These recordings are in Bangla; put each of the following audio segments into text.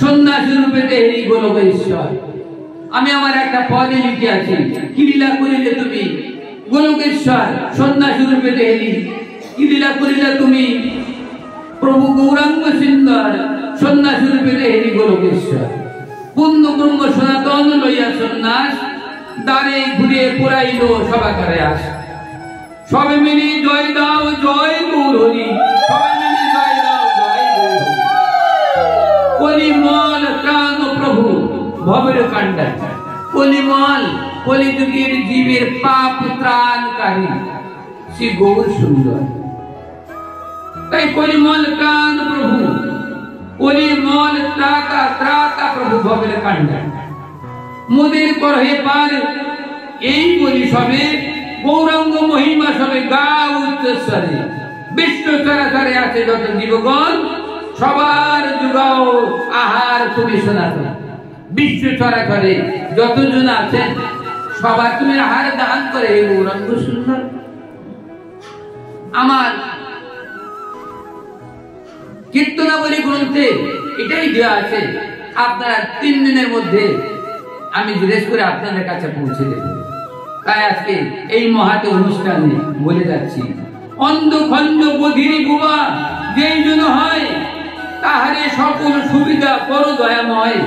সন্ন্যাসী রূপে এই গোলক ঈশ্বর। আমি আমার একটা পদে লিখে আছি, কি লীলা করিলে তুমি গোলকেশ্বর সন্ন্যাসী রূপে দেহেলি, কি লীলা করিলে তুমি প্রভু গৌরাঙ্গ সুন্দর সন্ন্যাসী রূপে দেহেলি গোলকেশ্বর। পুণ্য ব্রহ্ম সনাতন লইয়া সন্ন্যাস, দ্বারে ঘুরে পুরাইল সভাকারে আস। সবে মিলি জয় দাও জয় গৌর হরি, সবে মিলি জয় দাও জয় গৌর হরি। কলিমল প্রাণ প্রভু ভবের কাণ্ডা, কলিমল কলিযুগের জীবের পাপ ত্রাণকারী শ্রী গৌর সুন্দর। তাই কলিমল প্রাণ প্রভু, কলিমল ত্রাতা ত্রাতা প্রভু ভবের কাণ্ডা। মোদের করহে পার এই বলি সবে, গৌরাঙ্গ মহিমা সবে গা উচ্চস্বরে। বিশ্ব চরাচরে আছে যত জীবগণ, সবার যুগাও আহার তুমি সনাতন। বিশ্ব চরাচরে যতজন আছেন সবার তুমি আহার দান করে গৌরাঙ্গ সুন্দর। আমার কীর্তনাবলী গ্রন্থে এটাই দেওয়া আছে, আপনারা 3 দিনের মধ্যে আমি জিজ্ঞেস করে আপনাদের কাছে পৌঁছে দেব। তাই আজকে এই মহাতে অনুষ্ঠানে বলে যাচ্ছি, অন্ধ খন্ড বধির বুবা যেই জন্য হয়, তাহারে সকল সুবিধা বড় দয়াময়।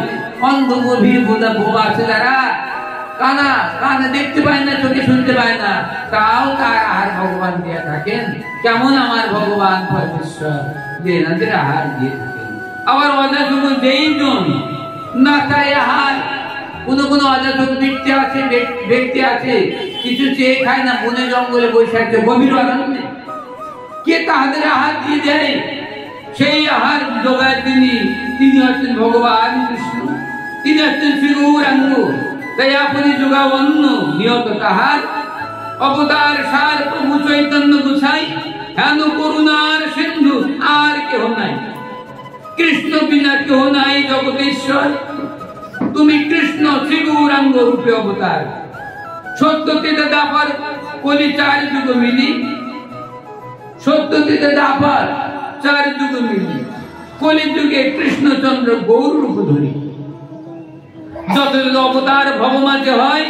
অন্ধ বধির বোবা আছে যারা, কানে দেখতে পায় না, চোখে শুনতে পায় না, তাও তার আহার ভগবান দিয়ে থাকেন। কেমন আমার ভগবান পরমেশ্বর যে এনাদের আহার দিয়ে থাকেন। আবার অজাচক যেই জন না চায় আহার, কোন অজাচক ব্যক্তি আছে কিছু চেয়ে খায় না, বনে জঙ্গলে বসে আছে গভীর আনন্দে, কে তাহাদের আহার দিয়ে দেয়? সেই আহার যোগায় তিনি হচ্ছেন ভগবান কৃষ্ণ, তিনি হচ্ছেন শ্রী গৌরাঙ্গ। তাই আপনি যোগা অন্য নিয়ত তাহার, অবতার সার প্রভু চৈতন্য গোসাই। হেন করুণার সিন্ধু আর কেহ নাই, কৃষ্ণ বিনা কেহ নাই জগতেশ্বর। তুমি কৃষ্ণ শ্রী গৌরাঙ্গ রূপে অবতার। সত্যতে দাপার কলি 4 যুগ মিলি, সত্যতে দাপার 4 যুগ মিলি, কলি যুগে কৃষ্ণচন্দ্র গৌর রূপ ধরি। যত অবতার ভগবানে হয়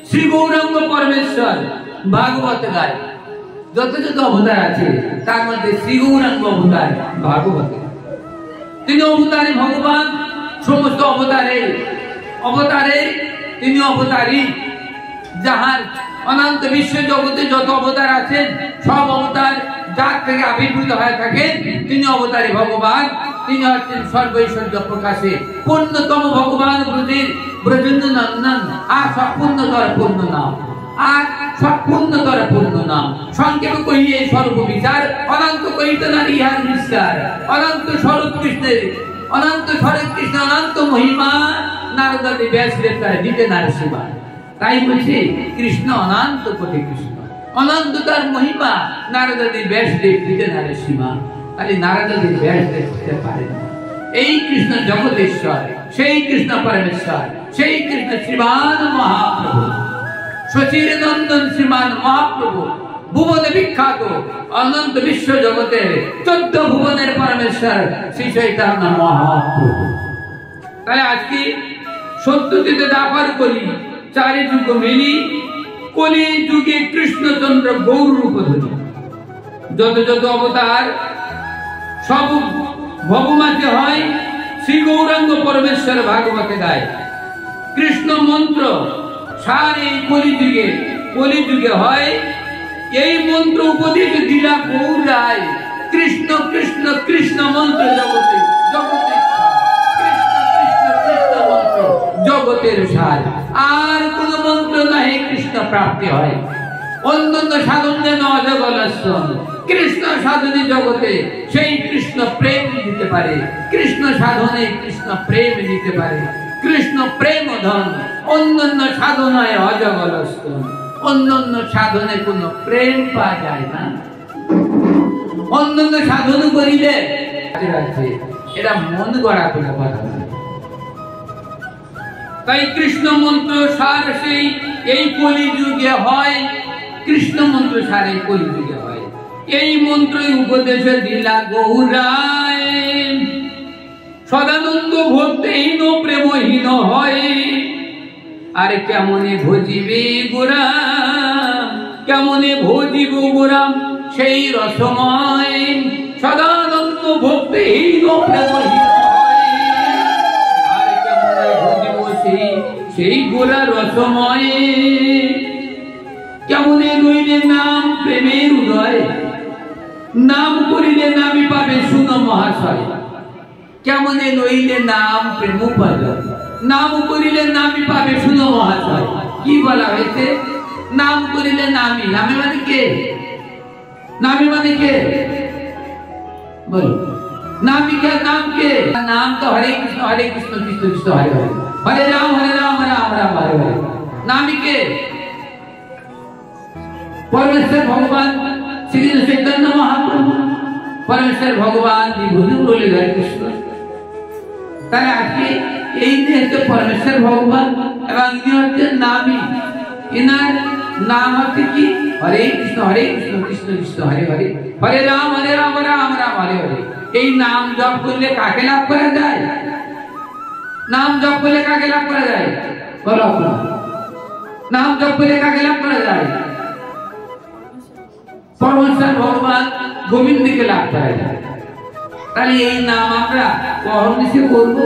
শ্রী গৌরাঙ্গ পরমেশ্বর ভাগবত গায়। যত অবতার আছে তার মধ্যে শ্রী গৌরাঙ্গ অবতার ভাগবতে। তিনি অবতারে ভগবান, সমস্ত অবতারে তিনি অবতারী। যাহার অনন্ত বিশ্ব জগতে যত অবতার আছেন সব অবতার যার থেকে আবির্ভূত হয়ে থাকেন তিনি অবতারী ভগবান। তিনি হচ্ছেন সর্বৈশ্বর্য প্রকাশে পূর্ণতম ভগবান ব্রজেন্দ্র নন্দন। আর সব পূর্ণতর পূর্ণ নাম, আর সব পূর্ণতর পূর্ণ নাম। সংক্ষেপে কহিয়ে স্বরূপ বিচার, অনন্ত কহিত নারী ইহার বিস্তার। অনন্ত স্বরূপ কৃষ্ণের, অনন্ত স্বরূপ কৃষ্ণ অনন্ত মহিমা, নারদাদি ব্যাসদেব তার দিতে নারসীমা। তাই বলছি কৃষ্ণ অনন্ত কোটি কৃষ্ণ, অনন্ত তার মহিমা, নারদাদি ব্যাসদেব দিতে নারসীমা। খালি নারদাদি ব্যাসদেব দিতে পারেন না। এই কৃষ্ণ জগতেশ্বর, সেই কৃষ্ণ পরমেশ্বর, সেই কৃষ্ণ শ্রীমান মহাপ্রভু, শচীর নন্দন শ্রীমান মহাপ্রভু, ভুবনে বিখ্যাত অনন্ত বিশ্ব জগতের 14 ভুবনের পরমেশ্বর শ্রী চৈতন্য মহাপ্রভু। তাই আজকে সত্যজিতে দাপার কলি 4 যুগ মিলি, কলি যুগে কৃষ্ণচন্দ্র গৌর রূপ ধরি। যত অবতার সব ভগবানে হয় শ্রী গৌরাঙ্গ পরমেশ্বর ভাগবতে গায়। কৃষ্ণ মন্ত্র সার এই কলিযুগে হয়। এই মন্ত্র উপদেশ দিলা গৌর রায়। কৃষ্ণ কৃষ্ণ কৃষ্ণ মন্ত্র জগতে জগতে জগতের সার। আর কোন মন্ত্র নাই কৃষ্ণ প্রাপ্তি হয়। অন্যান্য সাধন যেন অজগলস্বন, কৃষ্ণ সাধনে জগতে সেই কৃষ্ণ প্রেম দিতে পারে। কৃষ্ণ সাধনে কৃষ্ণ প্রেম দিতে পারে। কৃষ্ণ প্রেম ধন, অন্যান্য সাধনায় অজগলস্বন। অন্যান্য সাধনে কোন প্রেম পাওয়া যায় না। অন্যান্য সাধন করিলে এটা মন গড়া কোনো কথা নয়। তাই কৃষ্ণ মন্ত্র সার সেই এই কলিযুগে হয়। কৃষ্ণ মন্ত্র সার এই কলিযুগে হয়। এই মন্ত্রই উপদেশ দিলা গৌরায়। সদানন্দ ভক্তিহীন প্রেমহীন হয়। আরে কেমনে ভজিবে গোরাম, কেমনে ভজিব গোরাম সেই রসময়। সদানন্দ ভক্তিহীন প্রেমহীন হয়, আরে কেমনে ভজিব সেই গোরা রসময়। কেমনে লইলে নাম প্রেমের উদয়, নাম করিলে নামি পাবে শুনো মহাশয়। কেমনে লইলে নাম প্রেম উপায়, নাম করিলে নামি পাবে শুনো মহাশয়। কি বলা হয়েছে? নাম করিলে নামি, নামি মানে কে? নামি মানে কে বলো? নামি কে? নাম কে? নাম তো হরে কৃষ্ণ কৃষ্ণ কৃষ্ণ হরে হরে, হরে রাম রাম রাম হরে হরে। নামি কে? परमेश्वर भगवान श्री चैतन्य महाप्रभु, परमेश्वर भगवान विभूति बोले गए कृष्ण। तारे आके এই যে হচ্ছে পরমেশ্বর ভগবান এবং ইনি হচ্ছেন নামি। ইনার নাম হচ্ছে কি? হরে কৃষ্ণ কৃষ্ণ কৃষ্ণ হরে হরে, হরে রাম রাম রাম হরে হরে। এই নাম জপ করলে কাকে লাভ করা যায়? নাম জপ করলে কাকে লাভ করা যায় বলো? নাম জপ করলে কাকে লাভ করা যায়? परमेश्वर भगवान गोविंद के लाभ करा जाए। তাহলে এই নাম আমরা অহর্নিশে করব,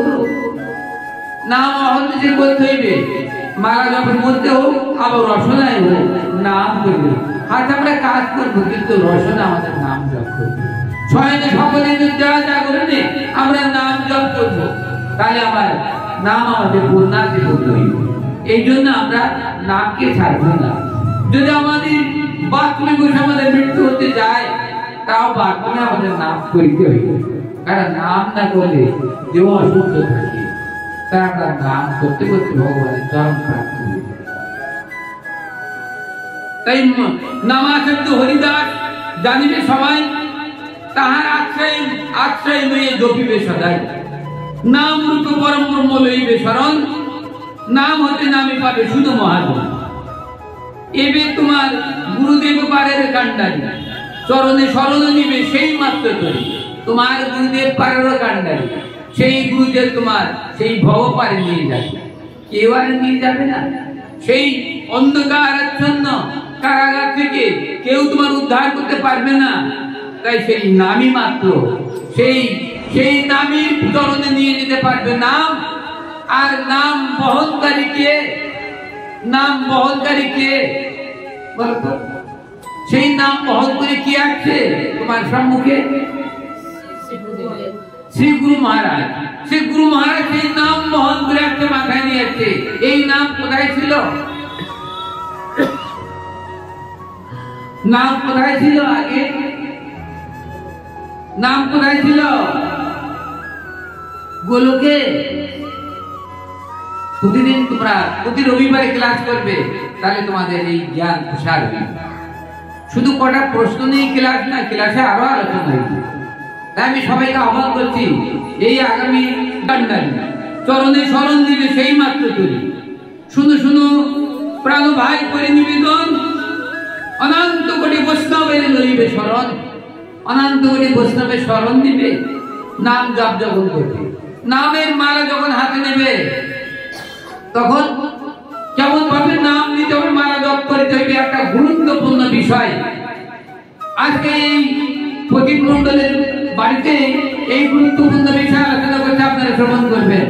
নাম অহর্নিশে করতে হইবে। মালা জপের মধ্যে হোক আবার রসনায় হোক নাম করবে। আজ আমরা কাজ করবো কিন্তু রসনা আমাদের নাম জপ করবো। ছয়নে সকলে জাগরণে আমরা নাম জপ করবো, তাহলে আমার নাম আমাদের পূর্ণাতে করতে হইবে। এই জন্য আমরা নামকে ছাড়বো না। যদি আমাদের বাথরুমে বসে আমাদের মৃত্যু হতে যায়, তাও বাথরুমে আমাদের নাম করতে হইবে। কারণ নাম না করলে দেহ অসুস্থ থাকে, তাই আমরা নাম করতে করতে ভগবানের চরম প্রাপ্তি হইবে। তাই নামাসক্ত হরিদাস জানিবে সবাই, তাহার আশ্রয় লইয়ে জপিবে সদাই। নাম রূপ পরম ব্রহ্ম লইবে শরণ, নাম হতে নামে পাবে শুধু মহাজন। এবে তোমার গুরুদেব পারের কান্ডারি, চরণে শরণ নিবে সেই মাত্র তরি। তোমার গুরুদেব পারের কান্ডারি, সেই গুরুদেব তোমার সেই ভব পারে নিয়ে যাবে। কেউ আর নিয়ে যাবে না। সেই অন্ধকার আচ্ছন্ন কারাগার থেকে কেউ তোমার উদ্ধার করতে পারবে না। তাই সেই নামই মাত্র, সেই নামই চরণে নিয়ে যেতে পারবে নাম। আর নাম বহনকারী কে? নাম বহনকারী কে বলতো? সেই নাম বহন করে কি আসছে তোমার সম্মুখে? শ্রী গুরু মহারাজ। শ্রী গুরু মহারাজ সেই নাম বহন করে আসছে, মাথায় নিয়ে আসছে। এই নাম কোথায় ছিল? নাম কোথায় ছিল আগে? নাম কোথায় ছিল? গোলকে। প্রতিদিন তোমরা প্রতি রবিবারে ক্লাস করবে, তাহলে তোমাদের এই জ্ঞান প্রসার হবে। শুধু কটা প্রশ্ন নিয়ে ক্লাস না, ক্লাসে আরো আলোচনা হয়েছে। তাই আমি সবাইকে আহ্বান করছি, এই আগামী চরণে শরণ দিবে সেই মাত্র তৈরি। শুনো শুনো প্রাণ ভাই করে নিবেদন, অনন্ত কোটি বৈষ্ণবের লইবে শরণ। অনন্ত কোটি বৈষ্ণবের শরণ দিবে, নাম জপ যখন করবে। নামের মালা যখন হাতে নেবে, তখন কেমন ভাবে নাম নিতে হবে, মালা জপ করতে হইবে, একটা গুরুত্বপূর্ণ বিষয়। আজকে এই প্রদীপ মন্ডলের বাড়িতে এই গুরুত্বপূর্ণ বিষয় আলোচনা করতে আপনারা শ্রবণ করবেন।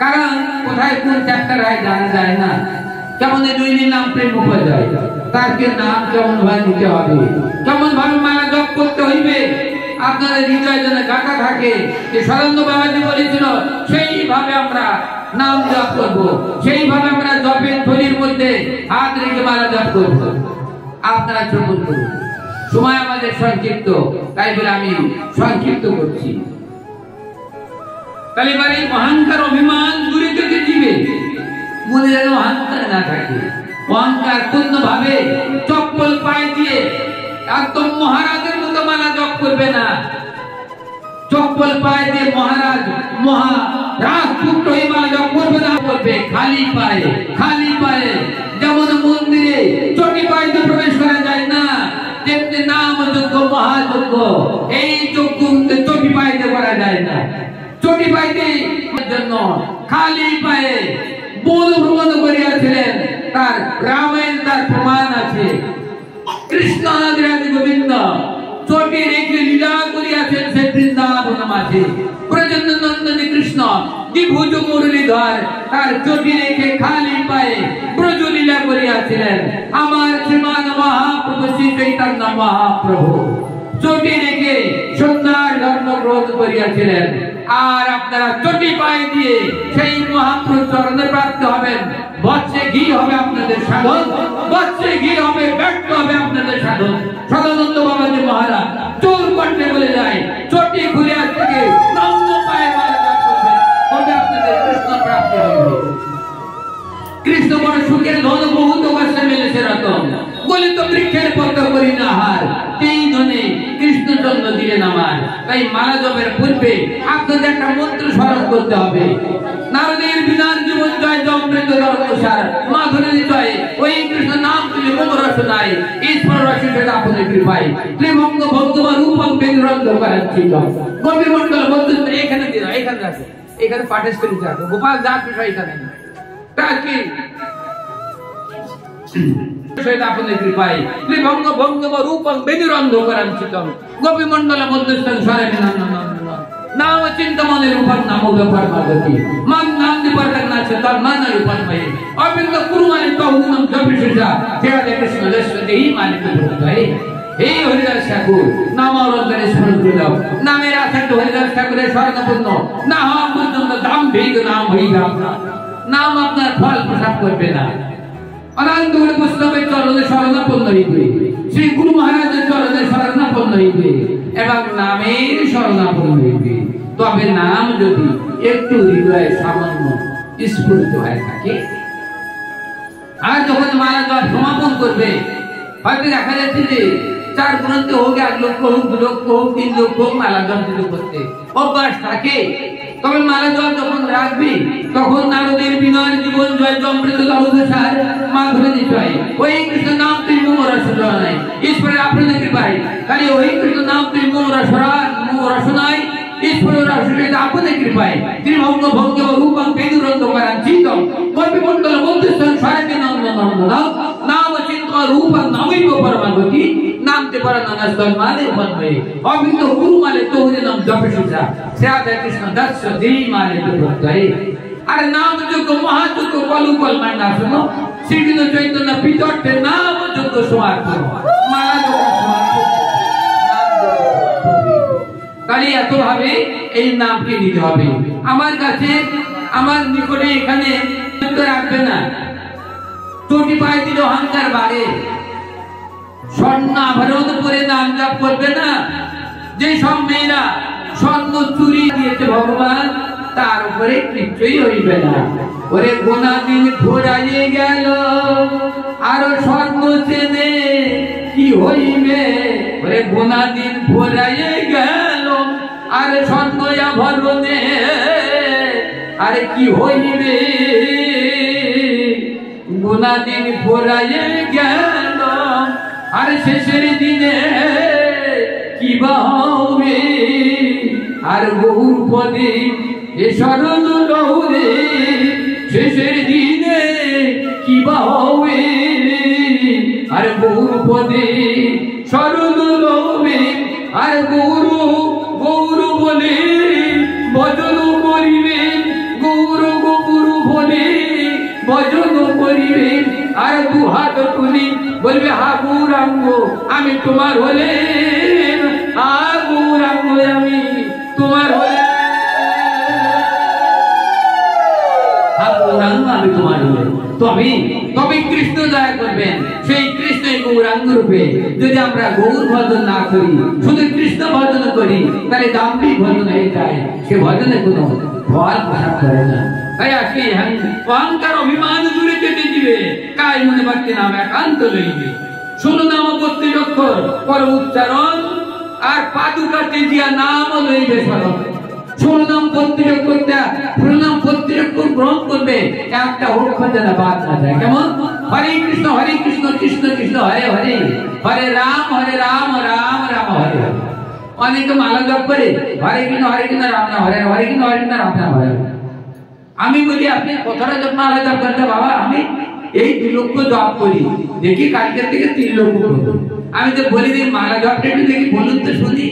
কারণ কোথায় কোন চ্যাপ্টার হয় জানা যায় না। কেমন দৈনিক নাম প্রেম উপায়, তাকে নাম কেমন ভাবে নিতে হবে, কেমন ভাবে মালা জপ করতে হইবে, আপনাদের হৃদয় যেন গাঁথা থাকে। যে সদানন্দ বাবাজি বলেছিল, সেইভাবে আমরা নাম জপ করবো, সেইভাবে আমরা জপের থলির মধ্যে হাত রেখে মালা জপ করবো। আপনারা শ্রবণ করুন। সময় আমাদের সংক্ষিপ্ত, তাই বলে আমি সংক্ষিপ্ত করছি। তাহলে এবারে অহংকার অভিমান দূরে থেকে দিবে, মনে যেন অহংকার না থাকে। অহংকার পূর্ণ ভাবে চপ্পল পায়ে দিয়ে একদম মহারাজের মতো মালা জপ করবে না। চপ্পল পায়ে দিয়ে মহারাজ রাজপুত্র হয়ে মালা জপ করবে না, করবে খালি পায়ে। খালি পায়ে যেমন মন্দিরে চটি পায়ে প্রবেশ করা যায় না, তেমনি নাম যজ্ঞ মহাযজ্ঞ এই যজ্ঞ চটি পায়ে করা যায় না। চটি পাইতে জন্য খালি পায়ে বন ভ্রমণ করিয়াছিলেন। তার রামায়ণ তার প্রমাণ আছে। কৃষ্ণ রাধে গোবিন্দ চটি রেখে লীলা করিয়াছেন সে বৃন্দাবন মাঝে। ব্রজেন্দ্র নন্দনী কৃষ্ণ দ্বিভুজ মুরলীধর তার চটি রেখে খালি পায়ে ব্রজ লীলা করিয়াছিলেন। আমার শ্রীমান মহাপ্রভু শ্রী চৈতন্য মহাপ্রভু চটি রেখে সন্ধ্যার ধর্ম গ্রহণ করিয়াছিলেন। আর আপনারা চটি পায়ে দিয়ে সেই মহাপ্রভু চরণে প্রাপ্ত হবেন। বৎসে ঘি হবে আপনাদের সাধন, বৎসে ঘি হবে, ব্যর্থ হবে আপনাদের সাধন। সদানন্দ বাবাজি মহারাজ চোর কণ্ঠে বলে যায়, চটি ঘুরে আজ থেকে নগ্ন পায়ে মালা জপ করবেন, তবে আপনাদের কৃষ্ণ প্রাপ্তি হবে। কৃষ্ণ বড় সুখের ধন বহুত কষ্টে মেলেছে রতন, গলিত বৃক্ষের পত্র করি না হার, এই ধনে কৃষ্ণচন্দ্র দিলেন আমার। তাই মালা জপের পূর্বে আপনাদের একটা মন্ত্র স্মরণ করতে হবে। নারদের বিনার জীবন জয় জমৃত ধর্মসার মাধুরী জয়, ওই কৃষ্ণ নাম তুলে মোর শোনায়, ঈশ্বর রসিকের আপনাদের কৃপায় ত্রিভঙ্গ ভক্তবা রূপম বেদরন্ধ করেন ছিল। গোপী মন্ডল বন্ধু এখানে দিন, এখানে রাখো, এখানে পাঠেশ্বরী রাখো, গোপাল যার বিষয় এখানে তাকে আপনাদের কৃপায় ত্রিভঙ্গ ভঙ্গম রূপম বেদরন্ধ করেন চিতম। গোপী মন্ডল মধ্যস্থন স্বরে নাম চিন্তমনের উপর নাম ব্যাপারগতি মান নাম দিপার নাছে তার মানের উপর ময়ে অবিন্দ কুরমানি তহুনম জবিষা তেরা কৃষ্ণ দেশতে হি মানিত প্রত্যয়। হে হরিদাস ঠাকুর নাম অরন্তরে স্মরণ করিলাম, নামের আসাধ্য হরিদাস ঠাকুরের স্বর্ণপূর্ণ না হওয়া পর্যন্ত দাম ভেদ নাম হইবে আপনার, নাম আপনার ফল প্রসাদ করবে না। অনন্ত বৈষ্ণবের চরণে শরণাপন্ন হইবে, শ্রী গুরু মহারাজের চরণে শরণাপন্ন হইবে এবং নামের শরণাপন্ন হইবে। তবে নাম যদি একটু হৃদয়ে সামান্য স্ফুরিত হয়ে থাকে, আর যখন মালা জপ সমাপন করবে, হয়তো দেখা যাচ্ছে যে 4 গ্রন্থে হোক, 1 লক্ষ হোক, 2 লক্ষ হোক, 3 লক্ষ হোক মালা জপ দিতে করতে অভ্যাস থাকে। তবে মালা জপ যখন রাখবি তখন নারদের বিনয় জীবন জয় জমৃত ধর্মসার মাধুরী জয়, ওই কৃষ্ণ নাম তুই মোর রসনাই, ঈশ্বরের আপনাদের কৃপায় খালি ওই কৃষ্ণ নাম তুই মোর রসনাই, ঈশ্বরের রসনাই আপনাদের কৃপায় ত্রিভঙ্গ ভঙ্গ রূপম বেদুরন্ধ করেন চিন্তম। গোপী মন্ডল মধ্যস্থন স্বরে নন্দন নাম চিন্ত রূপম নামৈব পরমাগতি, নামতে পারা নানাস্তর মানে উপন্ময়ে অবিন্দ গুরু মানে তোহরে নাম জপেশা শ্রীরাধা কৃষ্ণ দর্শ দেই মানে প্রত্যয়। আর নাম যোগ্য মহাযোগ্য কলুকল মান্না শুনো শ্রীকৃষ্ণ চৈতন্য পিতর্থে নাম যোগ্য সমার্থন মালা তাহলে এত ভাবে এই নামকে নিতে হবে। আমার কাছে আমার নিকটে এখানে রাখবে না, চটি পায়ে দিলে অহংকার বাড়ে, স্বর্ণ আভরণ পরে নাম জপ করবে না। যে সব মেয়েরা স্বর্ণ চুরি দিয়েছে ভগবান, তার উপরে নিশ্চয়ই হইবে না। ওরে গোনা দিন ঘোরাইয়ে গেল আর স্বর্ণ চেনে কি হইবে, ওরে গোনা দিন ঘোরাইয়ে গেল আর স্বর্ণ আভরণে আরে কি হইবে, গোনা দিন ঘোরাইয়ে গেল আর শেষের দিনে কি হবে, আর গৌর পদে এ শরণ লহুরে শেষের দিনে কি হবে, আর গৌর পদে শরণ লহুরে আর গৌর গৌর বলে ভজন করিবে, গৌর গৌর বলে ভজন করিবে আর 2 হাত তুলি বলবে হা গৌরাঙ্গ আমি তোমার হলে, হা গৌরাঙ্গ আমি তোমার হলে, হা গৌরাঙ্গ আমি তোমার হলে। তবে কৃষ্ণ দয়া করবেন, সেই কৃষ্ণই গৌরাঙ্গ রূপে। যদি আমরা গৌর ভজন না করি, শুধু কৃষ্ণ ভজন করি, তাহলে দাম্ভিক ভজন হয়ে যায়, সে ভজনে কোনো ফল প্রসাদ করে না। তাই আজকে অহংকার অভিমান দূরে কেটে দিবে, কাই মনে বাক্যে নাম একান্ত লইবে। 16 নাম 32 অক্ষর পর উচ্চারণ আর পাদুকাতে দিয়া নাম লইবে স্মরণ। 16 নাম 32 অক্ষর প্রণাম 32 অক্ষর গ্রহণ করবে, একটা অক্ষর যেন বাদ না যায়। কেমন? হরে কৃষ্ণ কৃষ্ণ কৃষ্ণ হরে হরে, হরে রাম রাম রাম হরে হরে। অনেকে মালা জপ করে হরে কৃষ্ণ রাম নাম হরে হরে কৃষ্ণ রাম নাম হরে। আমি বলি আপনি কথাটা জপ মালা জপ করতে বাবা, আমি এই 2 লক্ষ জপ করি, দেখি কালকে থেকে 3 লক্ষ করবো। আমি তো বলি যে মালা জপটা একটু দেখি বলুন তো শুনি।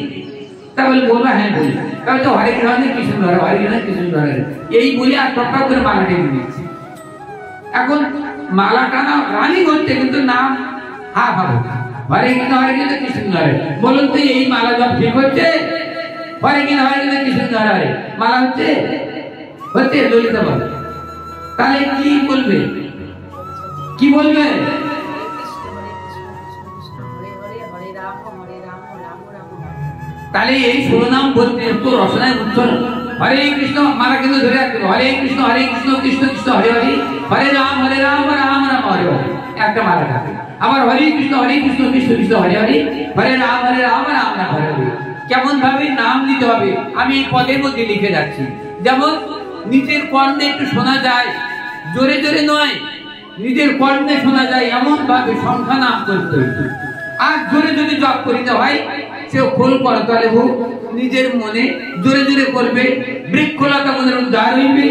তা বলে বলবো হ্যাঁ বলি, তবে তো হরে কৃষ্ণ হরে কৃষ্ণ হরে এই বলি আর টপটা করে মালা টেনে দিচ্ছি। এখন মালা টানা রানিং হচ্ছে কিন্তু নাম হা ভাবো হরে কৃষ্ণ হরে। বলুন তো এই মালা জপ ঠিক হচ্ছে? হরে কৃষ্ণ হরে মালা হচ্ছে হচ্ছে ললিতা বলে। তাহলে কি বলবে, কি বলবে? তাহলে এই 16 নাম বলতে একটু রচনায় উচ্চারণ হরে কৃষ্ণ মালা কিন্তু ধরে রাখতে হরে কৃষ্ণ কৃষ্ণ কৃষ্ণ হরে হরে হরে রাম রাম রাম হরে হরে একটা মালা থাকে। আবার হরে কৃষ্ণ কৃষ্ণ কৃষ্ণ হরে হরে হরে রাম রাম রাম হরে হরে। কেমন ভাবে নাম নিতে হবে আমি এই পদের মধ্যে লিখে যাচ্ছি। যেমন নিজের কর্ণে একটু শোনা যায়, জোরে জোরে নয়, নিজের কর্ণে শোনা যায় এমন ভাবে সংখ্যা নাম করতে হইতো। আর জোরে যদি জপ করিতে হয় সেও খোল করতলে হোক নিজের মনে জোরে জোরে করবে, বৃক্ষলতা মনের উদ্ধার হইবে।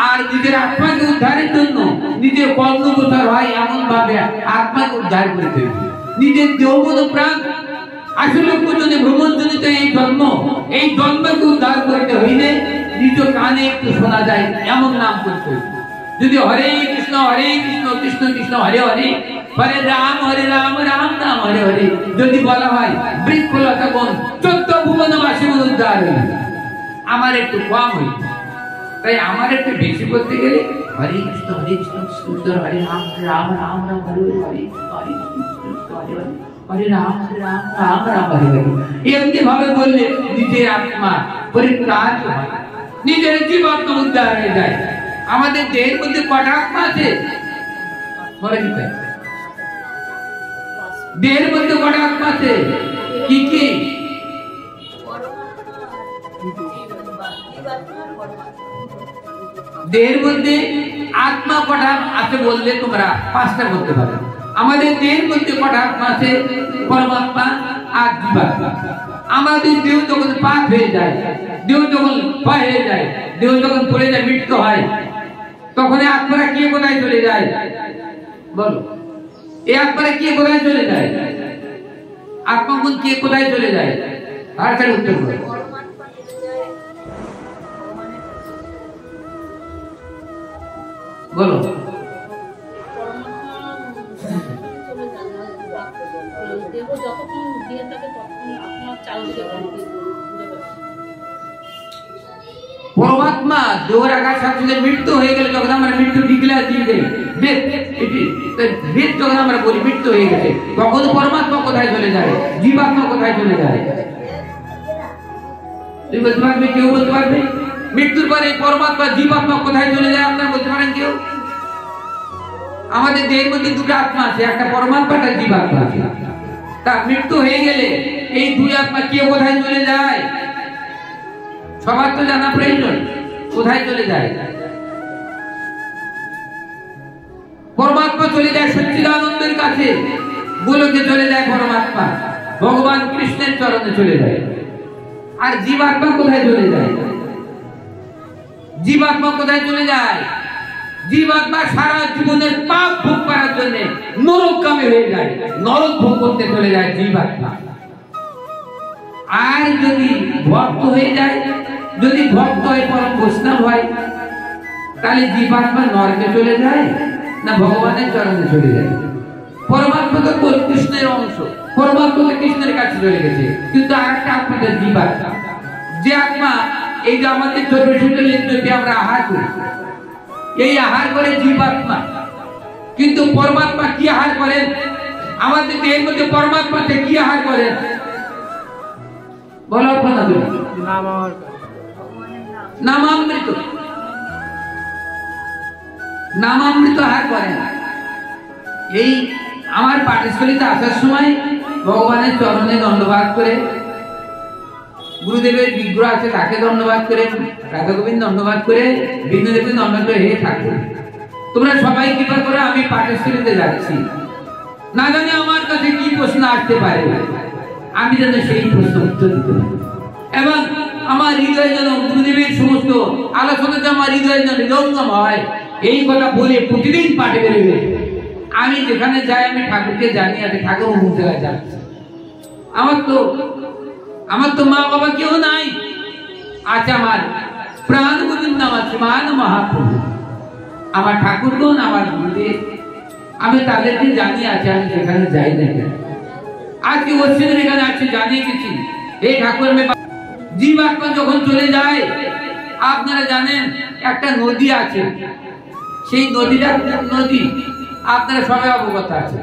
আর নিজের আত্মাকে উদ্ধারের জন্য নিজের কর্ণগোচর হয় এমন ভাবে আত্মাকে উদ্ধার করতে হইবে। নিজের যৌবন প্রাণ আসলে পর্যন্ত ভ্রমণজনিত এই জন্মকে উদ্ধার করতে হইলে নিজ কানে একটু শোনা যায় এমন নাম করতে হইবে। যদি হরে কৃষ্ণ কৃষ্ণ কৃষ্ণ হরে হরে হরে রাম রাম নাম হরে হরে যদি বলা হয় বৃক্ষলতা বন 14 ভুবনবাসী উদ্ধার হইবে। আমার একটু কম হইবে, তাই আমার একটু বেশি করতে গেলে হরে কৃষ্ণ কৃষ্ণ হরে রাম রাম রাম হরে হরে হরে কৃষ্ণ হরে হরে হরে রাম রাম হরে হরে। এমনি ভাবে বললে নিজের আত্মা পরিত্রাণ হয়, নিজের জীবন উদ্ধার হয়ে যায়। আমাদের দেহের মধ্যে কটা আত্মা আছে? দেহের মধ্যে কটা আত্মা আছে? কি কি? দেহের মধ্যে আত্মা কটা আছে বললে তোমরা 5টা বলতে পারবে। আমাদের দেহের মধ্যে কটা আত্মা আছে? পরমাত্মা আর জীবাত্মা। আমাদের দেহ যখন পাক হয়ে যায়, দেহ যখন ক্ষয় হয়ে যায়, দেহ যখন পড়ে যায়, মৃত্যু হয়, তখন আত্মারা কে কোথায় চলে যায়? বলো, এই আত্মারা কে কোথায় চলে যায়? আত্মাগুণ কে কোথায় চলে যায়? তাড়াতাড়ি উত্তর করো। বলো। পরমাত্মা দেহের আকার সাথে মৃত্যু হয়ে গেলে যখন আমরা মৃত্যু ডিক্লেয়ার দিয়ে দেই, বেদ যখন আমরা বলি মৃত্যু হয়ে গেছে, তখন পরমাত্মা কোথায় চলে যায়? জীবাত্মা কোথায় চলে যায়? তুমি বলতে পারবে? কেউ বলতে পারবে? মৃত্যুর পরে পরমাত্মা জীবাত্মা কোথায় চলে যায় আপনারা বলতে পারেন কেউ? আমাদের দেহের মধ্যে 2টা আত্মা আছে, একটা পরমাত্মা একটা জীবাত্মা আছে। তা মৃত্যু হয়ে গেলে এই 2 আত্মা কে কোথায় চলে যায়? সবার তো জানা প্রয়োজন, কোথায় চলে যায়? পরমাত্মা চলে যায় সচ্চিদানন্দের কাছে, গোলকে চলে যায় পরমাত্মা, ভগবান কৃষ্ণের চরণে চলে যায়। আর জীবাত্মা কোথায় চলে যায়? জীবাত্মা কোথায় চলে যায়? জীবাত্মা সারা জীবনের পাপ ভোগ করার জন্য নরকগামী হয়ে যায়, নরক ভোগ করতে চলে যায় জীবাত্মা। আর যদি ভক্ত হয়ে যায়, যদি ভক্ত হয়ে পরম বৈষ্ণব হয়, তাহলে জীবাত্মা নরকে চলে যায় না ভগবানের চরণে চলে যায়? পরমাত্মা তো কৃষ্ণের অংশ, পরমাত্মা তো কৃষ্ণের কাছে চলে গেছে, কিন্তু আরেকটা আত্মা জীবাত্মা, যে আত্মা এই যে আমাদের ছোট ছোট লিঙ্গকে আমরা আহার করি, এই আহার করে জীবাত্মা। কিন্তু পরমাত্মা কি আহার করেন? আমাদের দেহের মধ্যে পরমাত্মা কি আহার করেন? বলো আপনারা। নামামৃত, নামামৃত আহার করেন। এই আমার পাঠস্থলীতে আসার সময় ভগবানের চরণে দণ্ডবাদ করে, গুরুদেবের বিগ্রহ আছে তাকে দণ্ডবাদ করে, রাধা গোবিন্দ দণ্ডবাদ করে, বিষ্ণুদেবকে দণ্ডবাদ করে, হে ঠাকুর তোমরা সবাই কৃপা করে আমি পাঠস্থলীতে যাচ্ছি, না জানি আমার কাছে কি প্রশ্ন আসতে পারে, আমি যেন সেই প্রশ্ন উত্তর দিতে পারি। এবং আমার হৃদয় যেন গুরুদেবের সমস্ত আলোচনাতে আমার হৃদয় যেন হৃদয়ঙ্গম হয়, এই কথা বলে প্রতিদিন পাঠে বেরোবে। আমি যেখানে যাই আমি ঠাকুরকে জানি আছে, ঠাকুর অমুক জায়গায় যাচ্ছে। আমার তো মা বাবা কেউ নাই, আছে আমার প্রাণ গোবিন্দ, আমার শ্রীমান মহাপ্রভু, আমার ঠাকুরগণ, আমার গুরুদেব। আমি তাদেরকে জানি আছে, আমি যেখানে যাই না কেন। আজকে অশ্বিনের এখানে আছে, জানিয়ে গেছি এই ঠাকুর জীবাত্মা যখন চলে যায়, আপনারা জানেন একটা নদী আছে, সেই নদীটা নদী আপনারা সবাই অবগত আছে।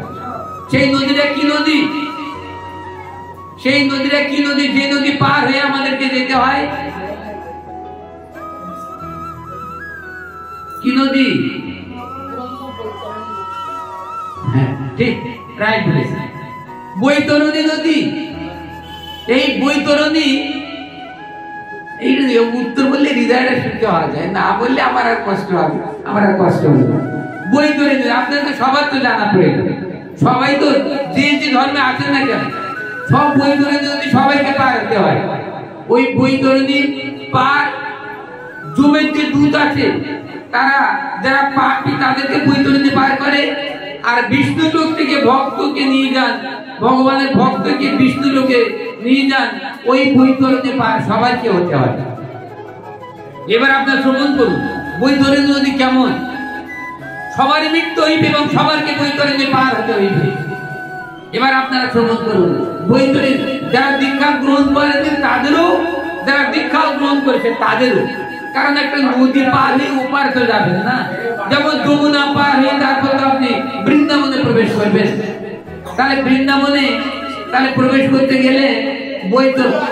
সেই নদীটা কি নদী? সেই নদীটা কি নদী? যে নদী পার হয়ে আমাদেরকে যেতে হয়, কি নদী? হ্যাঁ ঠিক, রাইট বলেছেন, বৈতরণী নদী। এই বৈতরণী, এই উত্তর বললে হৃদয়টা শুনতে হওয়া যায়, না বললে আমার আর কষ্ট হবে, আমার আর কষ্ট হবে। বৈতরণী আপনাদের সবার তো জানা প্রয়োজন, সবাই তো যে যে ধর্মে আছেন না কেন, সব বৈতরণী নদী সবাইকে পার হতে হয়। ওই বৈতরণী পার জমের যে দূত আছে, তারা যারা পাপী তাদেরকে বৈতরণী পার করে, আর বিষ্ণু লোক থেকে ভক্তকে নিয়ে যান, ভগবানের ভক্তকে বিষ্ণু লোকে নিয়ে যান, ওই বৈতরণী পার সবাইকে হতে হয়। এবার আপনার শ্রবণ করুন বৈতরণী নদী কেমন। সবার মৃত্যু হইবে এবং সবারকে বৈতরণী পার হতে হইবে। এবার আপনারা শ্রবণ করুন বৈতরণী, যারা দীক্ষা গ্রহণ করেছেন তাদেরও, যারা দীক্ষা গ্রহণ করেছে তাদেরও, কারণ একটা নদী পার হয়ে ওপার তো যাবেন না। যেমন যমুনা পার হয়ে তারপর তো আপনি বৃন্দাবনে প্রবেশ করবেন, তাহলে বৃন্দাবনে তাহলে প্রবেশ করতে গেলে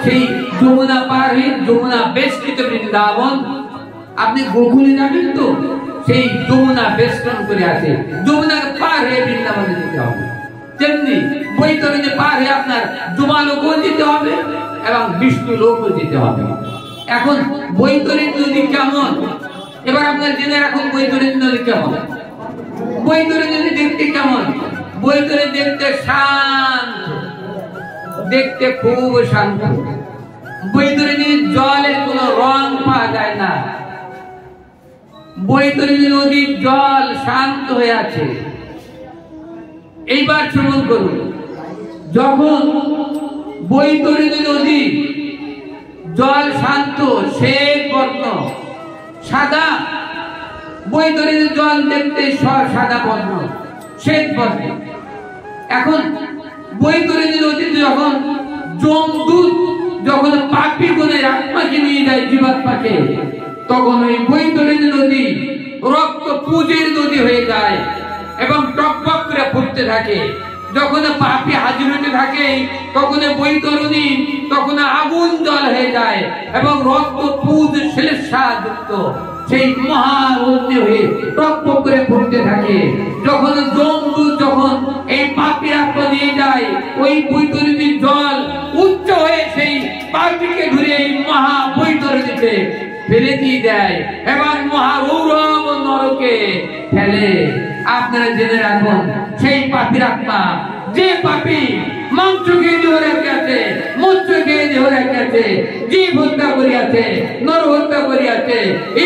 সেই যমুনা পার হয়ে যমুনা বেষ্টিত বৃন্দাবন, আপনি গোকুলে যাবেন তো সেই যমুনা বেষ্টন করে আছে, যমুনা পার হয়ে বৃন্দাবনে যেতে হবে। তেমনি বৈতরণী পার হয়ে আপনার যমালোকও যেতে হবে এবং বিষ্ণু লোকও যেতে হবে। এখন বৈতরণী নদী কেমন, এবার আপনার জেনে রাখুন বৈতরণী নদী কেমন। বৈতরণী নদী দেখতে কেমন? বৈতরণী দেখতে শান্ত, দেখতে খুব শান্ত। বৈতরণীর জলের কোনো রং পাওয়া যায় না, বৈতরণী নদীর জল শান্ত হয়ে আছে। এইবার শ্রবণ করুন, যখন বৈতরণী নদী জল শান্ত, শ্বেত বর্ণ, সাদা, বৈতরণী জল দেখতে সাদা বর্ণ, শ্বেত বর্ণ। এখন বৈতরণী নদীতে যখন যমদূত যখন পাপী গুণের আত্মাকে নিয়ে যায় জীবাত্মাকে, তখন ওই বৈতরণী নদী রক্ত পুজের নদী হয়ে যায় এবং টকবক করে ফুটতে থাকে। যখন পাপী হাজির হতে থাকে তখন বৈতরণী তখন আগুন জল হয়ে যায় এবং রক্ত পুজ শ্লেষাযুক্ত সেই মহাঅগ্নি হয়ে টকবক করে ফুটতে থাকে। যখন যমদূত যখন এই পাপী আত্মা নিয়ে যায়, ওই বৈতরণীর জল উচ্চ হয়ে সেই পাপীকে ধরে এই মহা বৈতরণীতে ফেলে দিয়ে দেয় এবং মহারৌরব নরকে ফেলে। আপনারা জেনে রাখুন, সেই পাপীর আত্মা, যে পাপী মাংস খেয়ে দেহ রাখিয়াছে, মৎস্য খেয়ে দেহ রাখিয়াছে, জীব হত্যা করিয়াছে, নর হত্যা করিয়াছে,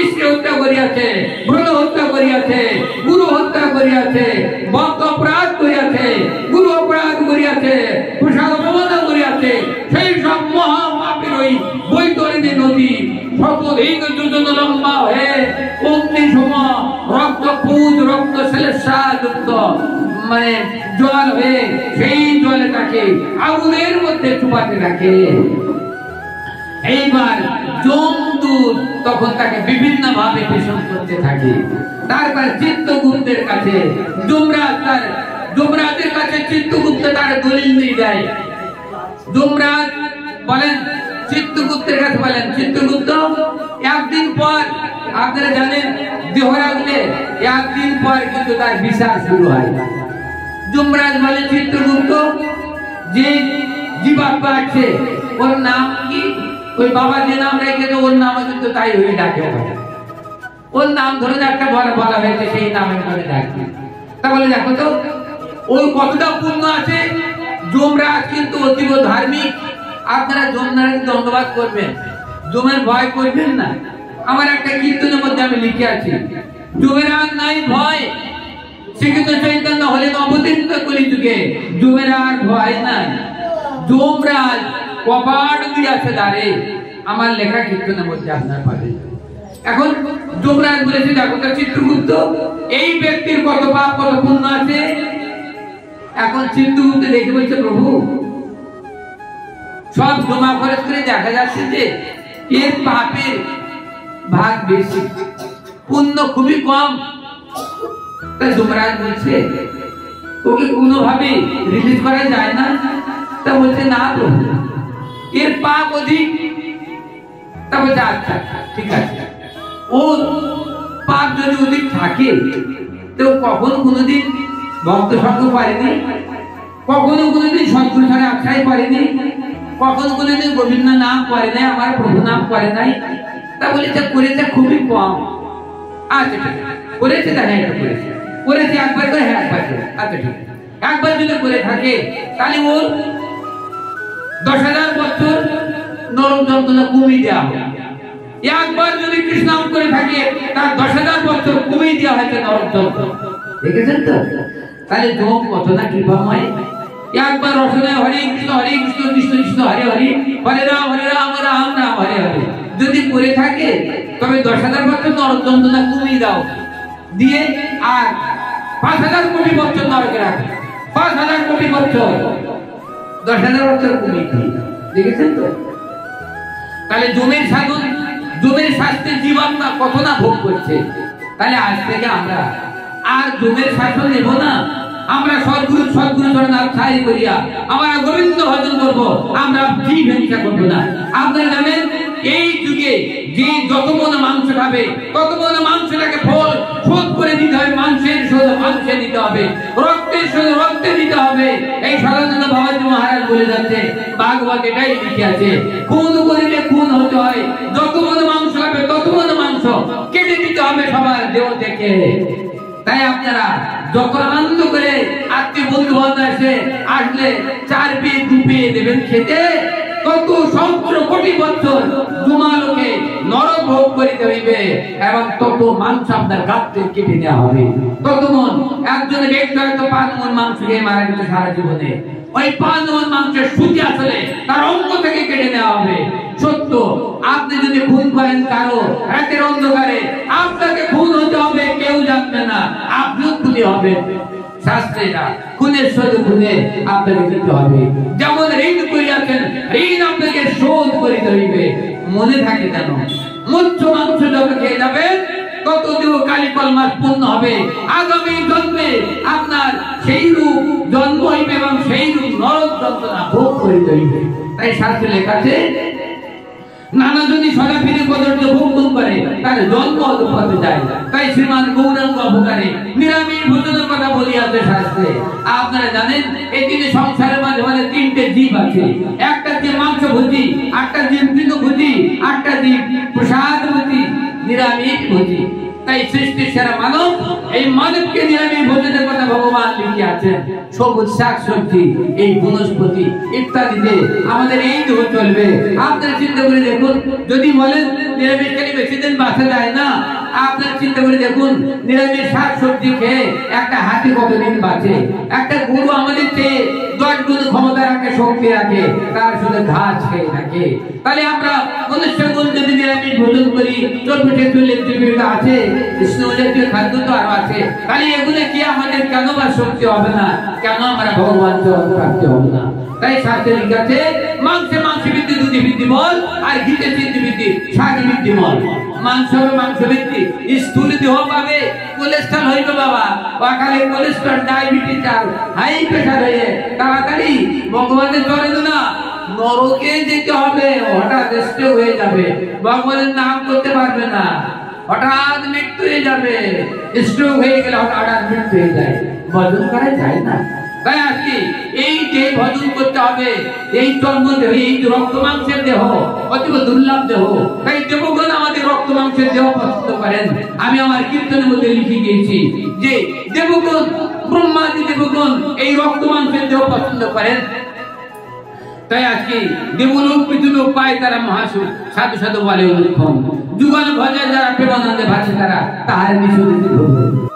স্ত্রী হত্যা করিয়াছে, ভ্রূণ হত্যা করিয়াছে, গুরু হত্যা করিয়াছে, ভক্ত অপরাধ করিয়াছে, গুরু অপরাধ করিয়াছে, প্রসাদ অপমান করিয়াছে, সেই সব মহাপাপীর ওই বৈতরণী নদী শতধিক যোজন লম্বা হয়ে অগ্নি সম রক্ত পুজ রক্ত শ্লেষাযুক্ত মানে জল হয়ে সেই জলটাকে আগুনের মধ্যে চুপাতে থাকে। এইবার যমদূত তখন তাকে বিভিন্ন ভাবে পেষণ করতে থাকে। তারপর চিত্রগুপ্তের কাছে যমরাজের কাছে চিত্রগুপ্ত তার দলিল নিয়ে যায়। যমরাজ বলেন চিত্রগুপ্তের কাছে, বলেন চিত্রগুপ্ত একদিন পর, আপনারা জানেন দেহ রাখলে একদিন পর কিন্তু তার বিচার শুরু হয়। যমরাজ বলে চিত্রগুপ্ত, যে জীবাত্মা আছে ওর নাম কি? ওই বাবা যে নাম রেখেছে ওর নাম কিন্তু তাই হয়ে ডাকে, ওর নাম ধরে একটা বলা হয়েছে সেই নামে ধরে ডাকে। তা বলে দেখো তো ওর কতটা পুণ্য আছে। যমরাজ কিন্তু অতীব ধার্মিক আপনারা যমরাজকে ধন্যবাদ করবেন, যমের ভয় করবেন না। আমার একটা কীর্তনের মধ্যে আমি লিখে আছি, যমের আর নাই ভয়, শ্রীকৃষ্ণ চৈতন্য হলেন অবতীর্ণ কলিযুগে, যমের আর ভয় নাই। যমরাজ কপাট দিয়ে আছে দাঁড়ে, আমার লেখা কীর্তনের মধ্যে আপনার পাবেন। এখন যমরাজ বলেছে, দেখো তো চিত্রগুপ্ত, এই ব্যক্তির কত পাপ কত পুণ্য আছে। এখন চিত্রগুপ্ত দেখে বলছে, প্রভু সব জমা খরচ করে দেখা যাচ্ছে যে এর পাপের ভাগ বেশি, পুণ্য খুবই কম। তাই যমরাজ বলছে, ওকে কোনোভাবে রিলিজ করা যায় না? তা বলছে, না প্রভু, এর পাপ অধিক। তা বলছে, আচ্ছা ঠিক আছে, ওর পাপ যদি অধিক থাকে তো কখনো কোনোদিন ভক্ত সঙ্গ করেনি, কখনো কোনোদিন সদ্গুরু ছাড়া আখ্যায় করেনি, কখনো কোনোদিন গোবিন্দ নাম করে নাই, আমার প্রভু নাম করে নাই। তা বলেছে, করেছে খুবই কম। আচ্ছা ঠিক আছে, করেছে, তা হ্যাঁ করেছে, করেছে একবার করে, হ্যাঁ একবার করে, আচ্ছা ঠিক আছে। একবার যদি করে থাকে তাহলে ওর 10,000 বছর নরক যন্ত্রণা কমিয়ে দেওয়া হবে। একবার যদি কৃষ্ণ নাম করে থাকে তার 10,000 বছর কমিয়ে দেওয়া হয়েছে নরক যন্ত্রণা। দেখেছেন তো? তাহলে যম কত না কৃপাময়। একবার রসনায় হরে কৃষ্ণ কৃষ্ণ কৃষ্ণ হরে হরে, হরে রাম রাম রাম হরে হরে যদি করে থাকে, তবে 10,000 বছর নরক যন্ত্রণা কমিয়ে দাও, দিয়ে আর 5,000 কোটি বছর নরকে রাখে, 5,000 কোটি বছর, 10,000 বছর কমিয়ে দিয়ে। দেখেছেন তো? তাহলে যমের সাধন, যমের শাস্তির জীবাত্মা কত না ভোগ করছে। তাহলে আজ থেকে আমরা আর যমের শাসন নেব না, আমরা সদ্গুরু চরণ আখ্যায় করিয়া আমরা গোবিন্দ ভজন করব, আমরা জীব হিংসা করব না। আপনারা জানেন এই যুগে যে যত মন মাংস খাবে তত মন মাংসটাকে ফল শোধ করে দিতে হবে, মাংসের শোধ মাংসে দিতে হবে, রক্তের শোধ রক্তে দিতে হবে। এই সদানন্দ বাবাজি মহারাজ বলে যাচ্ছে, ভাগবত এটাই লিখে আছে, খুন করিলে খুন হতে হয়, যত মন মাংস খাবে তত মন মাংস কেটে দিতে হবে সবার দেহ থেকে। তাই আপনারা যখন আনন্দ করে আত্মীয় বন্ধু বান্ধব আসলে 4 পেয়ে 2 পেয়ে দেবেন খেতে, কত সহস্র কোটি বছর জুমালোকে নরক ভোগ করিতে হইবে, এবং তত মাংস আপনার গাত্রে কেটে দেওয়া হবে। তত মন একজন ব্যক্তি হয়তো 5 মন মাংস খেয়ে মারা গেছে সারা জীবনে, ওই 5 মন মাংসের সুতি আসলে তার অঙ্গ থেকে কেটে নেওয়া হবে। সত্য, আপনি যদি খুন করেন কারো রাতের অন্ধকারে, আপনাকে খুন হতে হবে, কেউ জানবে না, আপনিও খুনি হবে। শাস্ত্রেরা খুনের শোধ খুনে আপনাকে দিতে হবে, যেমন ঋণ করিয়াছেন ঋণ আপনাকে শোধ করিতে হইবে। মনে থাকে যেন মৎস্য মাংস যত খেয়ে যাবেন তত কালিকল মাস পূর্ণ হবে, আগামী জন্মে আপনার সেই রূপ জন্ম হইবে এবং সেই রূপ নরক যন্ত্রণা ভোগ করিতে হইবে। তাই শাস্ত্রে লেখা আছে, নানা জনি সদা ফিরে কদর্য ভোগ করে তার জন্ম অধপথে যায়। তাই শ্রীমান গৌরাঙ্গ অবতারে নিরামিষ ভোজনের কথা বলিয়াছে শাস্ত্রে। আপনারা জানেন এই দিনে সংসারের মাঝে মাঝে 3টে জীব আছে, একটা জীব মাংস ভোজি, একটা জীব তৃণভোজী, একটা জীব প্রসাদ ভোজি, নিরামিষ ভোজি। তাই সৃষ্টির সেরা মানব, এই মানবকে নিরামিষ ভোজনের কথা ভগবান লিখে আছেন। সবুজ শাক সবজি, এই বনস্পতি ইত্যাদিতে আমাদের এই দেহ চলবে। আপনারা চিন্তা করে দেখুন, যদি বলেন নিরামিষ খেলে বেশি দিন বাঁচা যায় না, আপনারা চিন্তা করে দেখুন নিরামিষ শাক সবজি খেয়ে একটা হাতি কতদিন বাঁচে? একটা গরু আমাদের চেয়ে 10 গুণ ক্ষমতা রাখে, শক্তি রাখে, তার শুধু ঘাস খেয়ে থাকে। তাহলে আমরা মনুষ্যগুণ যদি নিরামিষ ভোজন করি, চর্বিতে তুলে জীবিকা আছে, কৃষ্ণজাতীয় খাদ্য তো আরো আছে, তাহলে এগুলো কি আমাদের কেন বা শক্তি হবে না? কেন আমরা ভগবান চরণ প্রাপ্তি হবে না? তাই শাস্ত্রে লেখা আছে, মাংসে মাংস বৃদ্ধি, দুধে বৃদ্ধি বল, আর ঘিতে চিন্তি বৃদ্ধি, শাকে বৃদ্ধি বল। মাংস হবে মাংস বৃদ্ধি, স্থূল দেহ পাবে, কোলেস্ট্রল হইবে বাবা, অকালে কোলেস্ট্রল, ডায়াবেটিস আর হাই প্রেসার হয়ে তাড়াতাড়ি ভগবানের চরণে না নরকে যেতে হবে, হঠাৎ স্ট্রোক হয়ে যাবে, ভগবানের নাম করতে পারবে না, হঠাৎ মৃত্যু হয়ে যাবে। স্ট্রোক হয়ে গেলে হঠাৎ মৃত্যু হয়ে যায়, ভজন করা যায় না। তাই আজকে এই দেহ ভজন করতে হবে, এই চর্ম দেহ, এই রক্ত মাংসের দেহ অতীব দুর্লভ দেহ। তাই দেবগণ আমাদের রক্ত মাংসের দেহ পছন্দ করেন। আমি আমার কীর্তনের মধ্যে লিখে গিয়েছি যে দেবগণ, ব্রহ্মাদি দেবগণ এই রক্ত মাংসের দেহ পছন্দ করেন। তাই আজকে দেবলোক পৃথিলোক পায় তারা মহাসুর সাধু সাধু বলে অনুক্ষণ যুগল ভজে যারা প্রেমানন্দে ভাসে তারা তাহার নিঃসন্দেহে